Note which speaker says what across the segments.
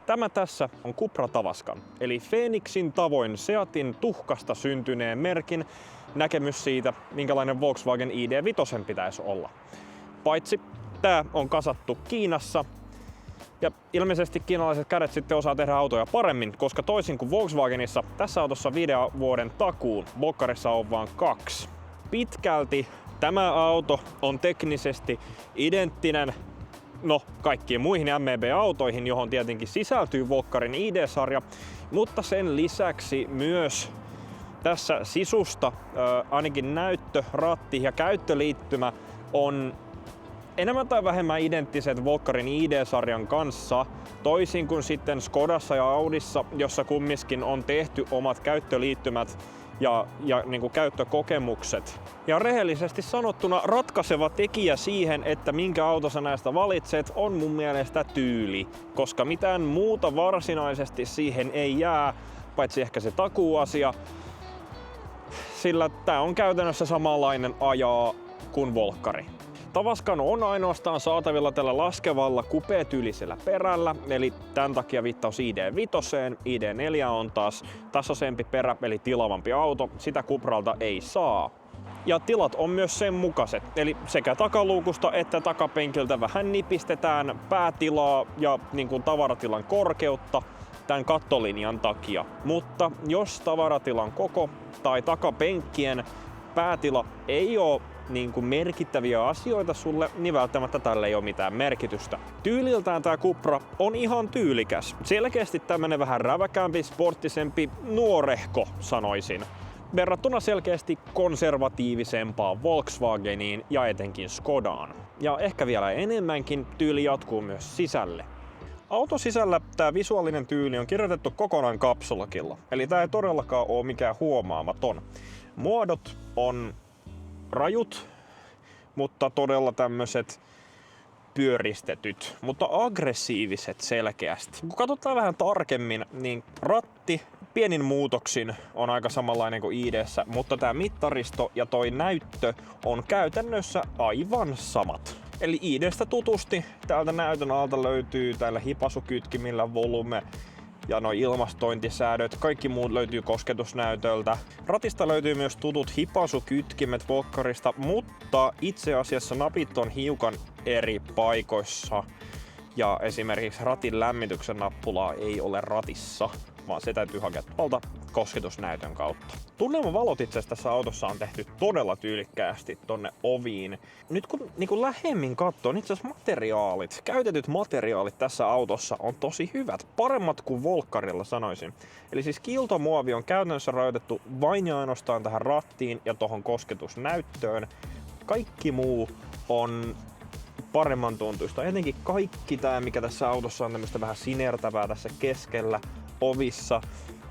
Speaker 1: Tämä tässä on Cupra Tavascan, eli Fenixin tavoin Seatin tuhkasta syntyneen merkin näkemys siitä, minkälainen Volkswagen ID.5 pitäisi olla. Paitsi tää on kasattu Kiinassa, ja ilmeisesti kiinalaiset kädet sitten osaa tehdä autoja paremmin, koska toisin kuin Volkswagenissa, tässä autossa 5 vuoden takuu, Volkkarissa on vaan 2. Pitkälti tämä auto on teknisesti identtinen kaikkiin muihin MEB-autoihin, johon tietenkin sisältyy Volkkarin ID-sarja, mutta sen lisäksi myös tässä sisusta ainakin näyttö, ratti ja käyttöliittymä on enemmän tai vähemmän identtiset Volkkarin ID-sarjan kanssa, toisin kuin sitten Skodassa ja Audissa, jossa kumminkin on tehty omat käyttöliittymät ja niin kuin käyttökokemukset. Ja rehellisesti sanottuna ratkaiseva tekijä siihen, että minkä auto sä näistä valitset, on mun mielestä tyyli, koska mitään muuta varsinaisesti siihen ei jää, paitsi ehkä se takuuasia, sillä tää on käytännössä samanlainen ajaa kuin Volkkari. Tavascan on ainoastaan saatavilla tällä laskevalla kupeetyylisellä perällä, eli tämän takia viittaus ID.5. ID.4 on taas tasaisempi perä, eli tilavampi auto. Sitä Cupralta ei saa. Ja tilat on myös sen mukaiset, eli sekä takaluukusta että takapenkiltä vähän nipistetään päätilaa ja niin kuin tavaratilan korkeutta tämän kattolinjan takia. Mutta jos tavaratilan koko tai takapenkkien päätila ei ole niin kuin merkittäviä asioita sulle, niin välttämättä tällä ei ole mitään merkitystä. Tyyliltään tää Cupra on ihan tyylikäs. Selkeästi tämmönen vähän räväkämpi, sporttisempi, nuorehko sanoisin. Verrattuna selkeästi konservatiivisempaan Volkswageniin ja etenkin Skodaan. Ja ehkä vielä enemmänkin tyyli jatkuu myös sisälle. Auton sisällä tää visuaalinen tyyli on kirjoitettu kokonaan kapsulakilla, eli tää ei todellakaan ole mikään huomaamaton. Muodot on rajut, mutta todella tämmöiset pyöristetyt, mutta aggressiiviset selkeästi. Kun katsotaan vähän tarkemmin, niin ratti pienin muutoksin on aika samanlainen kuin ID:ssä, mutta tää mittaristo ja toi näyttö on käytännössä aivan samat. Eli ID:stä tutusti täältä näytön alta löytyy täällä hipasukytkimillä volume ja noi ilmastointisäädöt, kaikki muut löytyy kosketusnäytöltä. Ratista löytyy myös tutut hipasukytkimet Volkkarista, mutta itse asiassa napit on hiukan eri paikoissa. Ja esimerkiksi ratin lämmityksen nappulaa ei ole ratissa, vaan se täytyy hakea tuolta kosketusnäytön kautta. Tunnelmavalot itse asiassa tässä autossa on tehty todella tyylikkäästi tonne oviin. Nyt kun niin lähemmin katsoo, niin itse asiassa käytetyt materiaalit tässä autossa on tosi hyvät. Paremmat kuin Volkkarilla sanoisin. Eli siis kiiltomuovi on käytännössä rajoitettu vain ja ainoastaan tähän rattiin ja tohon kosketusnäyttöön. Kaikki muu on paremman tuntuista. Etenkin kaikki tää, mikä tässä autossa on tämmöistä vähän sinertävää tässä keskellä ovissa,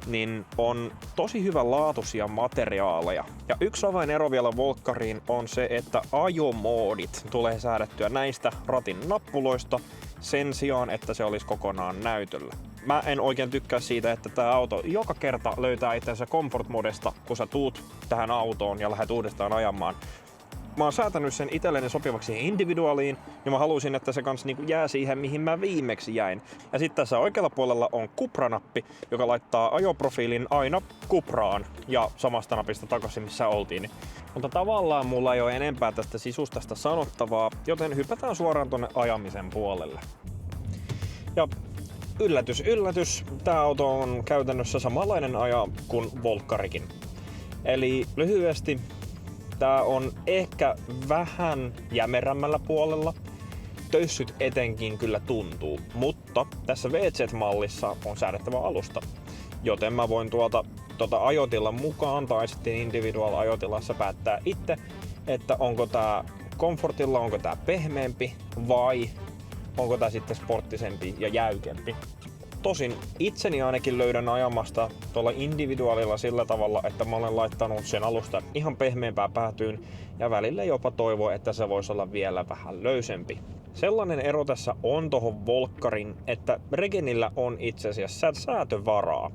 Speaker 1: niin on tosi hyvän laatuisia materiaaleja. Ja yksi avainero vielä Volkkariin on se, että ajomoodit tulee säädettyä näistä ratin nappuloista sen sijaan, että se olisi kokonaan näytöllä. Mä en oikein tykkää siitä, että tää auto joka kerta löytää itsensä comfort-modesta, kun sä tuut tähän autoon ja lähdet uudestaan ajamaan. Mä oon säätänyt sen itselleni sopivaksi individuaaliin, ja mä halusin, että se kans niinku jää siihen, mihin mä viimeksi jäin. Ja sitten tässä oikealla puolella on Cupra-nappi, joka laittaa ajoprofiilin aina Cupraan ja samasta napista takaisin, missä oltiin. Mutta tavallaan mulla ei ole enempää tästä sisustasta sanottavaa, joten hypätään suoraan tonne ajamisen puolelle. Ja yllätys, yllätys, tää auto on käytännössä samanlainen ajaa kuin Volkkarikin. Eli lyhyesti, tää on ehkä vähän jämerämmällä puolella. Töyssyt etenkin kyllä tuntuu, mutta tässä VZ-mallissa on säädettävä alusta. Joten mä voin tuota ajotilan mukaan tai sitten individual-ajotilassa päättää itse, että onko tää komfortilla, onko tää pehmeämpi vai onko tää sitten sporttisempi ja jäykempi. Tosin itseni ainakin löydän ajamasta tuolla individuaalilla sillä tavalla, että mä olen laittanut sen alusta ihan pehmeämpää päätyyn ja välillä jopa toivoo, että se voisi olla vielä vähän löysempi. Sellainen ero tässä on tohon Volkkarin, että Regenillä on itse asiassa säätövaraa.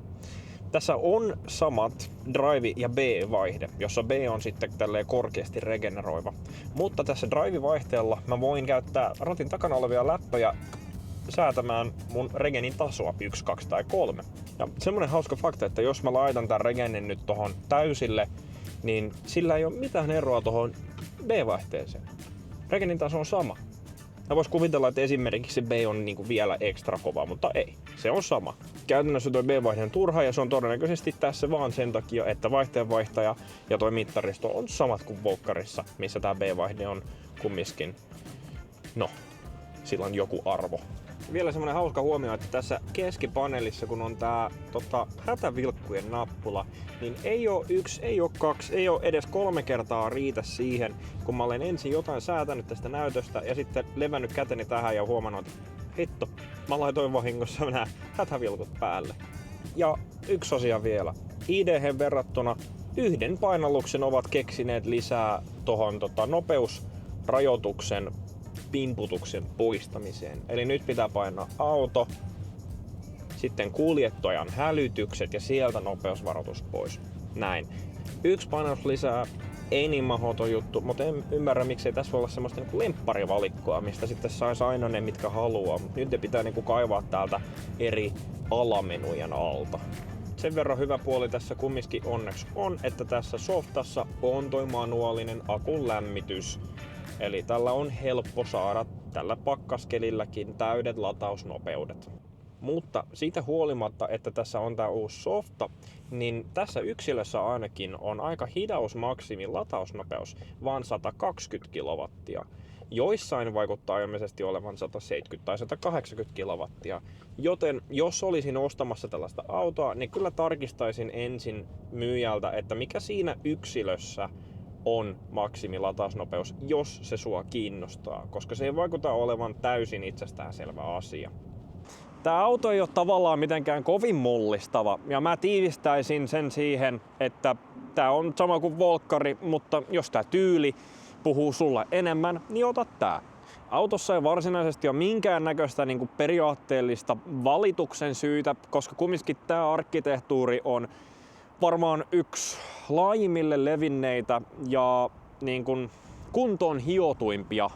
Speaker 1: Tässä on samat drive- ja B-vaihde, jossa B on sitten tälleen korkeasti regeneroiva. Mutta tässä drive-vaihteella mä voin käyttää ratin takana olevia läppöjä säätämään mun regenin tasoa 1, 2 tai 3. Ja semmonen hauska fakta, että jos mä laitan tän regenin nyt tohon täysille, niin sillä ei ole mitään eroa tohon B-vaihteeseen. Regenin taso on sama. Mä vois kuvitella, että esimerkiksi se B on niinku vielä ekstra kova, mutta ei. Se on sama. Käytännössä toi B-vaihde on turha ja se on todennäköisesti tässä vaan sen takia, että vaihteenvaihtaja ja toi mittaristo on samat kuin Volkkarissa, missä tää B-vaihde on kumminkin. No, sillä on joku arvo. Vielä semmonen hauska huomio, että tässä keskipaneelissa, kun on tää hätävilkkujen nappula, niin ei oo 1, ei oo 2, ei oo edes 3 kertaa riitä siihen, kun mä olen ensin jotain säätänyt tästä näytöstä ja sitten levännyt käteni tähän ja huomannut, että hitto, mä laitoin vahingossa nämä hätävilkut päälle. Ja yksi asia vielä. ID:hen verrattuna yhden painalluksen ovat keksineet lisää tohon nopeusrajoituksen pimputuksen poistamiseen. Eli nyt pitää painaa auto, sitten kuljettajan hälytykset ja sieltä nopeusvaroitus pois. Näin. Yksi painallus lisää, ei niin mahdoton juttu, mutta en ymmärrä miksei tässä voi olla semmoista niinku lempparivalikkoa, mistä sitten saisi aina ne mitkä haluaa. Nyt ne pitää niinku kaivaa täältä eri alamenujen alta. Sen verran hyvä puoli tässä kumminkin onneksi on, että tässä softassa on toi manuaalinen akun lämmitys. Eli tällä on helppo saada tällä pakkaskelilläkin täydet latausnopeudet. Mutta siitä huolimatta, että tässä on tää uusi softa, niin tässä yksilössä ainakin on aika hidaus maksimi latausnopeus, vaan 120 kilowattia. Joissain vaikuttaa ilmeisesti olevan 170 tai 180 kilowattia. Joten jos olisin ostamassa tällaista autoa, niin kyllä tarkistaisin ensin myyjältä, että mikä siinä yksilössä on maksimilatausnopeus, jos se sua kiinnostaa, koska se ei vaikuta olevan täysin itsestäänselvä asia. Tää auto ei ole tavallaan mitenkään kovin mullistava ja mä tiivistäisin sen siihen, että tää on sama kuin Volkkari, mutta jos tää tyyli puhuu sulle enemmän, niin ota tää. Autossa ei varsinaisesti ole minkäännäköistä niinku periaatteellista valituksen syytä, koska kumminkin tää arkkitehtuuri on varmaan yksi laajimmille levinneitä ja niin kuin kuntoon hiotuimpia,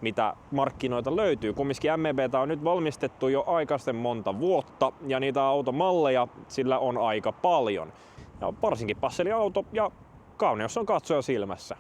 Speaker 1: mitä markkinoita löytyy. Kumminkin MEB:tä on nyt valmistettu jo aikaisten monta vuotta ja niitä automalleja sillä on aika paljon. Ja varsinkin passeli auto ja kauneus on katsoja silmässä.